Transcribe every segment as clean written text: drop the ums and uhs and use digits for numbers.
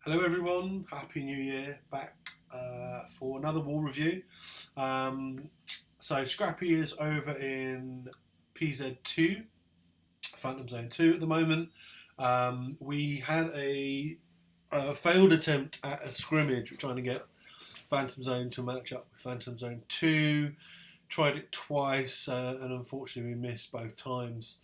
Hello everyone, Happy New Year, back for another war review. So Scrappy is over in PZ2, Phantom Zone 2 at the moment. We had a failed attempt at a scrimmage. We're trying to get Phantom Zone to match up with Phantom Zone 2. Tried it twice and unfortunately we missed both times,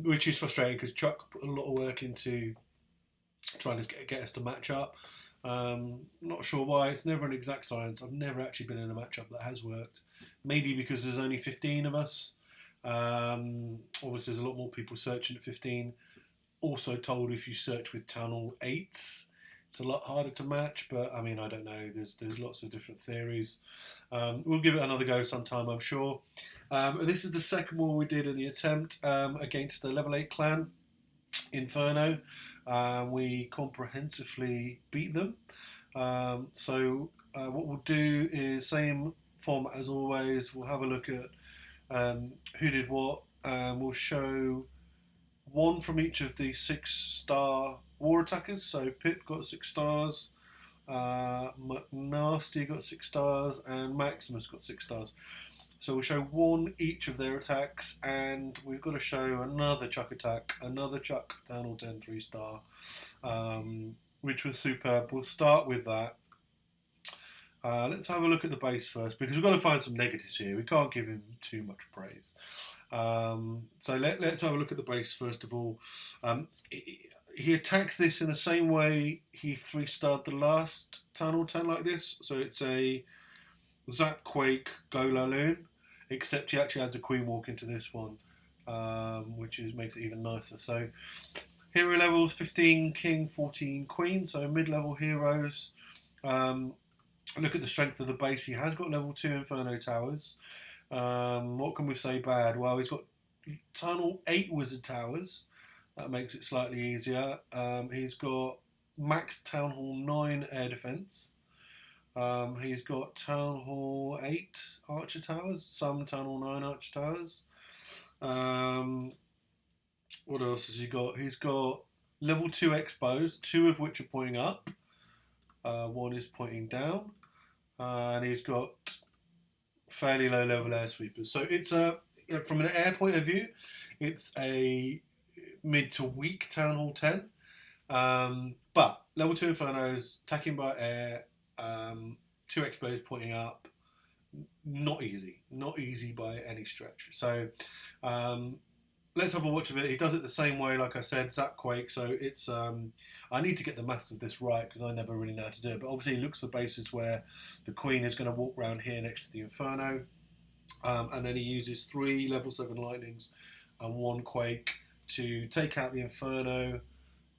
which is frustrating because Chuck put a lot of work into trying to get us to match up. Not sure why. It's never an exact science. I've never actually been in a matchup that has worked. Maybe because there's only 15 of us. Obviously, there's a lot more people searching at 15. Also told if you search with Town Hall 8s, it's a lot harder to match. But I mean, I don't know. There's lots of different theories. We'll give it another go sometime, I'm sure. This is the second one we did in the attempt against the level 8 clan, Inferno. We comprehensively beat them. What we'll do is same format as always. We'll have a look at who did what. We'll show one from each of the 6-star war attackers. So Pip got 6 stars, McNasty got 6 stars, and Maximus got 6 stars. So we'll show one each of their attacks, and we've got to show another Chuck attack, another Chuck Town Hall 10 3-star, which was superb. We'll start with that. Let's have a look at the base first, because we've got to find some negatives here. We can't give him too much praise. Let's have a look at the base first of all. He attacks this in the same way he 3-starred the last Town Hall 10 like this. So it's a Zap Quake Gola Loon, except he actually adds a Queen Walk into this one, which makes it even nicer. So hero levels 15 King, 14 Queen, so mid-level heroes. Look at the strength of the base. He has got level 2 Inferno Towers. What can we say bad? Well, he's got Town Hall 8 Wizard Towers. That makes it slightly easier. He's got max Town Hall 9 Air Defense. He's got Town Hall 8 Archer Towers, some Town Hall 9 Archer Towers. What else has he got? He's got level 2 Expos, 2 of which are pointing up. 1 is pointing down. And he's got fairly low level air sweepers. So it's from an air point of view, it's a mid to weak Town Hall 10. But level 2 Infernos, attacking by air, 2 explodes pointing up, not easy by any stretch. So let's have a watch of it. He does it the same way, like I said, Zap Quake. So it's I need to get the maths of this right because I never really know how to do it. But obviously, he looks for bases where the Queen is going to walk around here next to the Inferno, and then he uses 3 level 7 lightnings and 1 Quake to take out the Inferno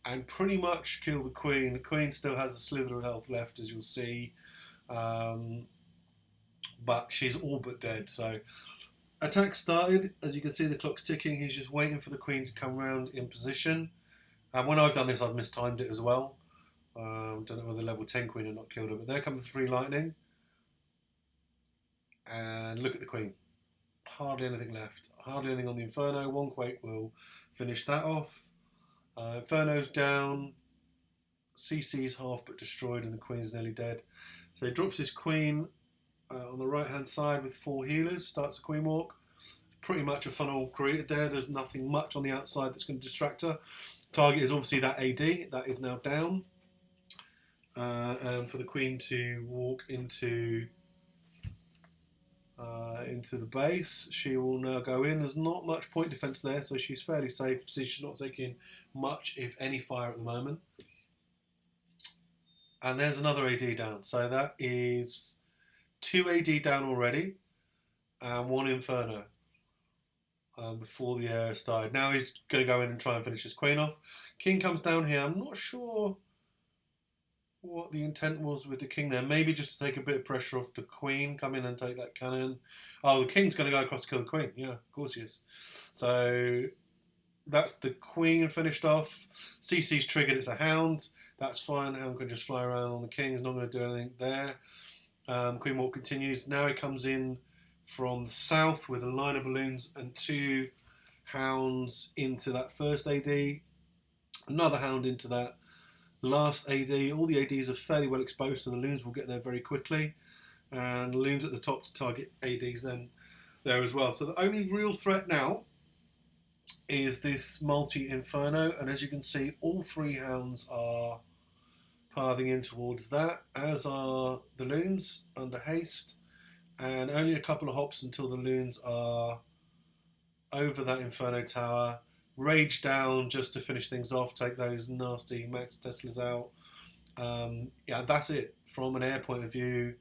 and pretty much kill the Queen. The Queen still has a slither of health left, as you'll see, but she's all but dead. So attack started. As you can see, the clock's ticking. He's just waiting for the Queen to come round in position. And when I've done this, I've mistimed it as well. Don't know whether level 10 Queen had not killed her, but there comes the 3 lightning. And look at the Queen. Hardly anything left. Hardly anything on the Inferno. 1 Quake will finish that off. Inferno's down. CC's half but destroyed, and the Queen's nearly dead. So he drops his Queen on the right hand side with 4 healers, starts a Queen Walk. Pretty much a funnel created there. There's nothing much on the outside that's going to distract her. Target is obviously that AD, that is now down. And for the Queen to walk into the base, she will now go in. There's not much point defense there, so she's fairly safe. See, she's not taking much, if any, fire at the moment. And there's another AD down. So that is 2 AD down already, and 1 Inferno before the air started. Now he's going to go in and try and finish his Queen off. King comes down here. I'm not sure what the intent was with the King there. Maybe just to take a bit of pressure off the Queen. Come in and take that cannon. Oh, the King's going to go across to kill the Queen. Yeah, of course he is. So that's the Queen finished off. CC's triggered. It's a Hound. That's fine. Hound can just fly around on the King. He's not going to do anything there. Queen Walk continues. Now he comes in from the south with a line of balloons and 2 hounds into that first AD. Another hound into that last AD. All the ADs are fairly well exposed, so the Loons will get there very quickly. And the Loons at the top to target ADs then there as well. So the only real threat now is this multi-Inferno. And as you can see, all 3 hounds are pathing in towards that, as are the Loons under haste. And only a couple of hops until the Loons are over that Inferno tower. Rage down just to finish things off, take those nasty Max Teslas out. Yeah, that's it. From an air point of view,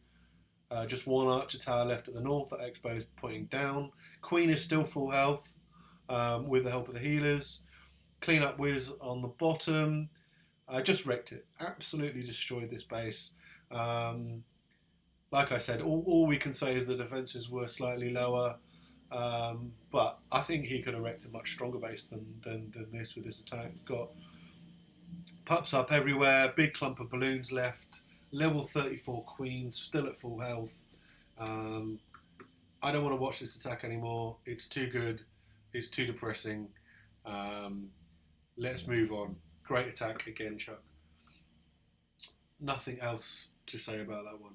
just 1 Archer tower left at the north, that Expo is pointing down. Queen is still full health with the help of the healers. Clean up Wiz on the bottom. Just wrecked it. Absolutely destroyed this base. Like I said, all we can say is the defences were slightly lower. But I think he could have wrecked a much stronger base than this with this attack. It's got pups up everywhere, big clump of balloons left, level 34 queen, still at full health. I don't want to watch this attack anymore. It's too good. It's too depressing. Let's move on. Great attack again, Chuck. Nothing else to say about that one.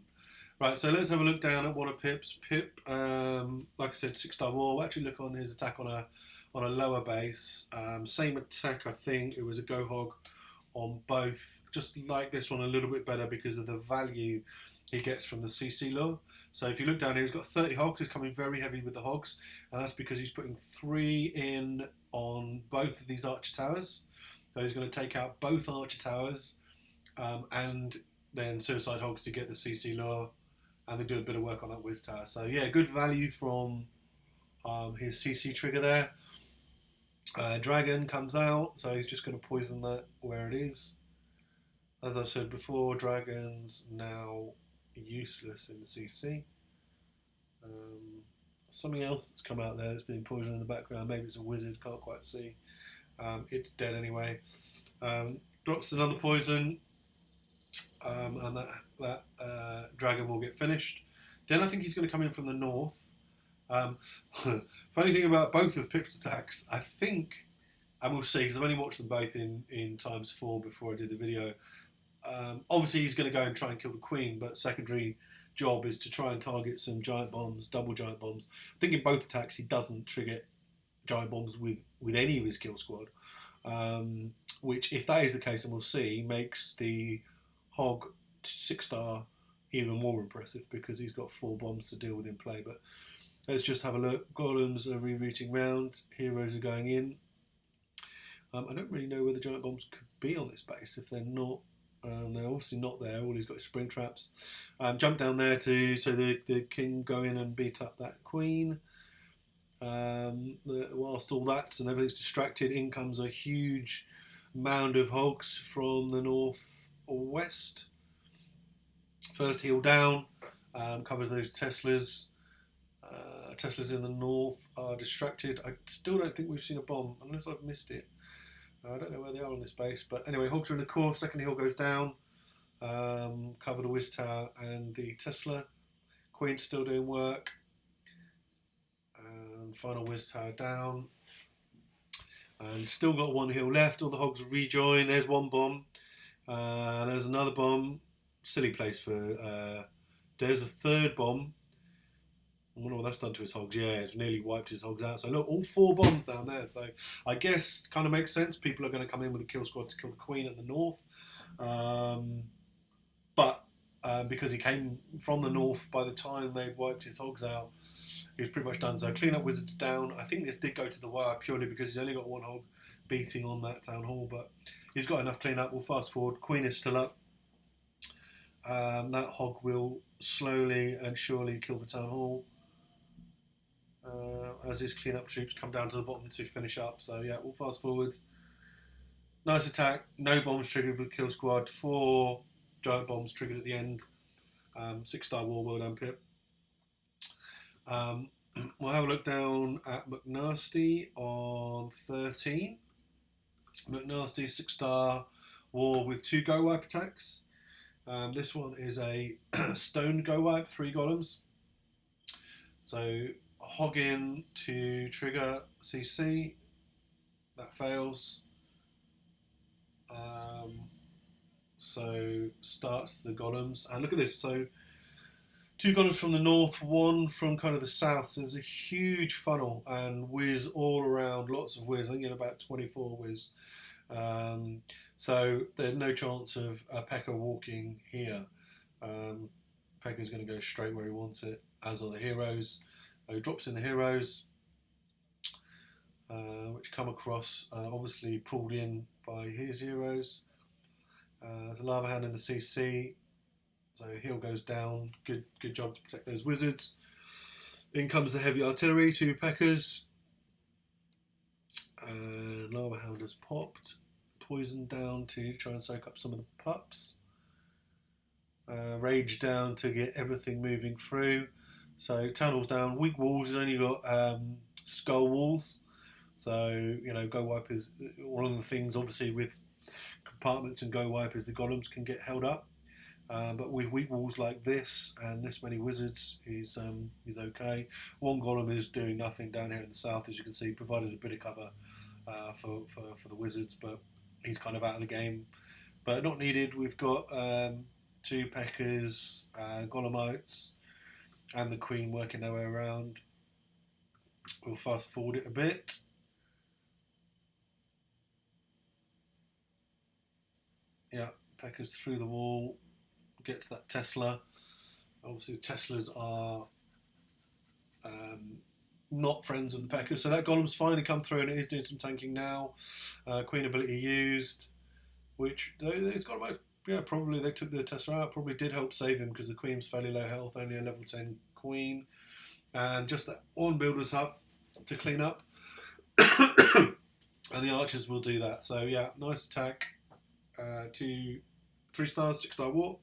Right, so let's have a look down at one of Pip's. Pip, like I said, 6-star war. We'll actually look on his attack on a lower base. Same attack, I think. It was a go hog on both. Just like this one a little bit better because of the value he gets from the CC lure. So if you look down here, he's got 30 hogs. He's coming very heavy with the hogs. And that's because he's putting 3 in on both of these Archer towers. So he's going to take out both Archer towers and then Suicide Hogs to get the CC lure. And they do a bit of work on that Wiz tower. So yeah, good value from his CC trigger there. Dragon comes out, so he's just going to poison that where it is. As I've said before, Dragon's now useless in the CC. Something else that's come out there that's been poisoned in the background. Maybe it's a wizard, can't quite see. It's dead anyway. Drops another poison. And that dragon will get finished. Then I think he's going to come in from the north. Funny thing about both of Pip's attacks, I think, and we'll see because I've only watched them both in ×4 before I did the video. Obviously he's going to go and try and kill the queen, but secondary job is to try and target some giant bombs, double giant bombs. I think in both attacks he doesn't trigger giant bombs with any of his kill squad, which if that is the case, and we'll see, makes the Hog 6-star even more impressive because he's got 4 bombs to deal with in play. But let's just have a look. Golems are rerouting round. Heroes are going in. I don't really know where the giant bombs could be on this base if they're not. They're obviously not there. All he's got is spring traps. Jump down there so the king go in and beat up that queen. Whilst all that's and everything's distracted, in comes a huge mound of hogs from the north or west. First heal down, covers those Teslas. Teslas in the north are distracted. I still don't think we've seen a bomb unless I've missed it. I don't know where they are on this base, but anyway, hogs are in the core. Second heal goes down. Cover the Wiz tower and the Tesla. Queen's still doing work. And final Wiz tower down. And still got 1 heal left. All the hogs rejoin. There's 1 bomb. There's another bomb. Silly place for. There's a 3rd bomb. I wonder what that's done to his hogs. Yeah, it's nearly wiped his hogs out. So look, all 4 bombs down there. So I guess kind of makes sense. People are going to come in with a kill squad to kill the queen at the north. But because he came from the north, by the time they'd wiped his hogs out, he was pretty much done. So clean up wizards down. I think this did go to the wire purely because he's only got 1 hog beating on that town hall, but he's got enough clean up. We'll fast forward. Queen is still up. That hog will slowly and surely kill the town hall as his clean up troops come down to the bottom to finish up. So yeah, we'll fast forward. Nice attack. No bombs triggered with kill squad. 4 giant bombs triggered at the end. 6-star war, well done, Pip. We'll have a look down at McNasty on 13. McNasty 6-star war with 2 go wipe attacks. This one is a stone go wipe, 3 golems. So hog in to trigger CC. That fails. So starts the golems, and look at this. So 2 golems from the north, 1 from kind of the south. So there's a huge funnel and whiz all around, lots of whiz. I think in about 24 whiz. So there's no chance of Pekka walking here. Pekka's going to go straight where he wants it, as are the heroes. He drops in the heroes, which come across, obviously pulled in by his heroes. The Lava Hand in the CC, so heal goes down. Good job to protect those wizards. In comes the heavy artillery, 2 Pekkas. Lava Hound has popped. Poison down to try and soak up some of the pups. Rage down to get everything moving through. So tunnels down. Weak walls has only got skull walls. So, you know, Go Wipe is one of the things, obviously, with compartments and Go Wipe is the golems can get held up. But with weak walls like this and this many wizards, he's okay. 1 golem is doing nothing down here in the south, as you can see, provided a bit of cover for the wizards, but he's kind of out of the game. But not needed. We've got 2 Pekkas, golemites, and the Queen working their way around. We'll fast forward it a bit. Yeah, Pekka's through the wall, get to that Tesla. Obviously, Teslas are not friends of the Pekkas, so that golem's finally come through and it is doing some tanking now. Queen ability used, which it's got most. Yeah, probably they took the Tesla out. Probably did help save him because the Queen's fairly low health, only a level 10 Queen, and just that 1 builder's hub to clean up, and the archers will do that. So yeah, nice attack. 2 3 stars, 6-star war.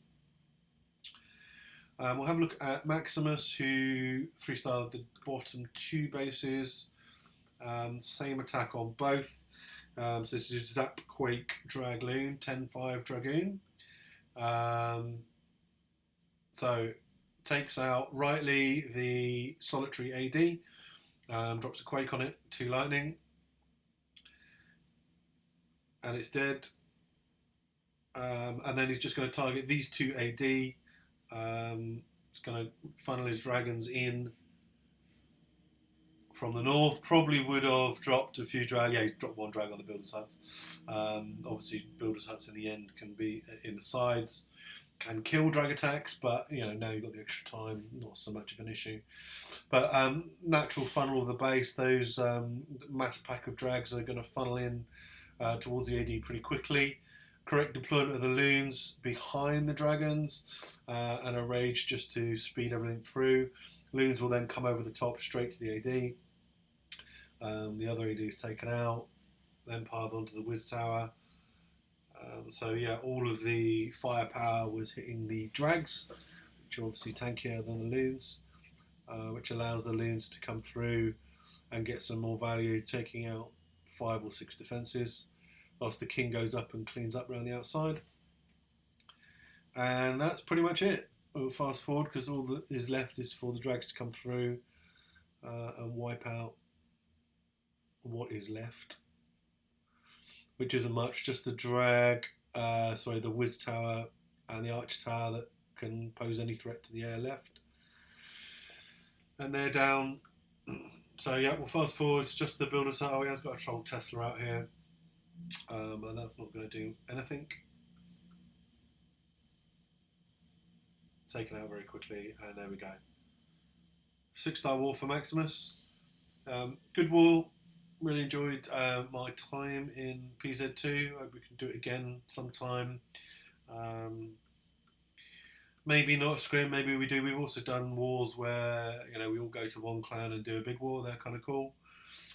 We'll have a look at Maximus, who 3-star the bottom 2 bases. Same attack on both. So this is Zap Quake Dragoon, 10-5 Dragoon. So takes out rightly the solitary AD, drops a Quake on it, 2 lightning, and it's dead. And then he's just going to target these 2 AD. He's going to funnel his dragons in from the north. Probably would have dropped a few drag. Yeah, he's dropped 1 drag on the builders' huts. Obviously, builders' huts in the end can be in the sides, can kill drag attacks, but you know, now you've got the extra time, not so much of an issue. But natural funnel of the base, those mass pack of drags are going to funnel in towards the AD pretty quickly. Correct deployment of the loons behind the dragons, and a rage just to speed everything through. Loons will then come over the top straight to the AD. The other AD is taken out, then piled onto the Wiz Tower. So yeah, all of the firepower was hitting the drags, which are obviously tankier than the loons, which allows the loons to come through and get some more value, taking out 5 or 6 defences. Whilst the king goes up and cleans up around the outside. And that's pretty much it. We'll fast forward because all that is left is for the drags to come through and wipe out what is left. Which isn't much, just the drag, the Wiz Tower and the Arch Tower that can pose any threat to the air left. And they're down. So yeah, we'll fast forward. It's just the builders. Oh, he has got a troll Tesla out here. And that's not going to do anything. Taken out very quickly, and there we go. 6-star war for Maximus. Good war. Really enjoyed my time in PZ2. Hope we can do it again sometime. Maybe not a scrim, maybe we do. We've also done wars where we all go to one clan and do a big war. They're kind of cool.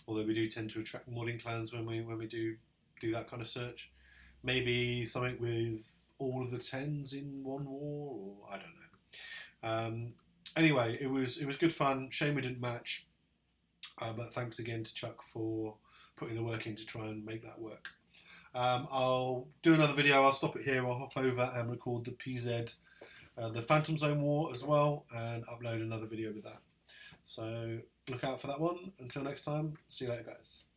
Although we do tend to attract modding clans when we do that kind of search. Maybe something with all of the 10s in one war, or I don't know. Anyway, it was good fun. Shame we didn't match, but thanks again to Chuck for putting the work in to try and make that work. I'll do another video. I'll stop it here. I'll hop over and record the PZ, the Phantom Zone War as well, and upload another video with that. So look out for that one. Until next time, see you later, guys.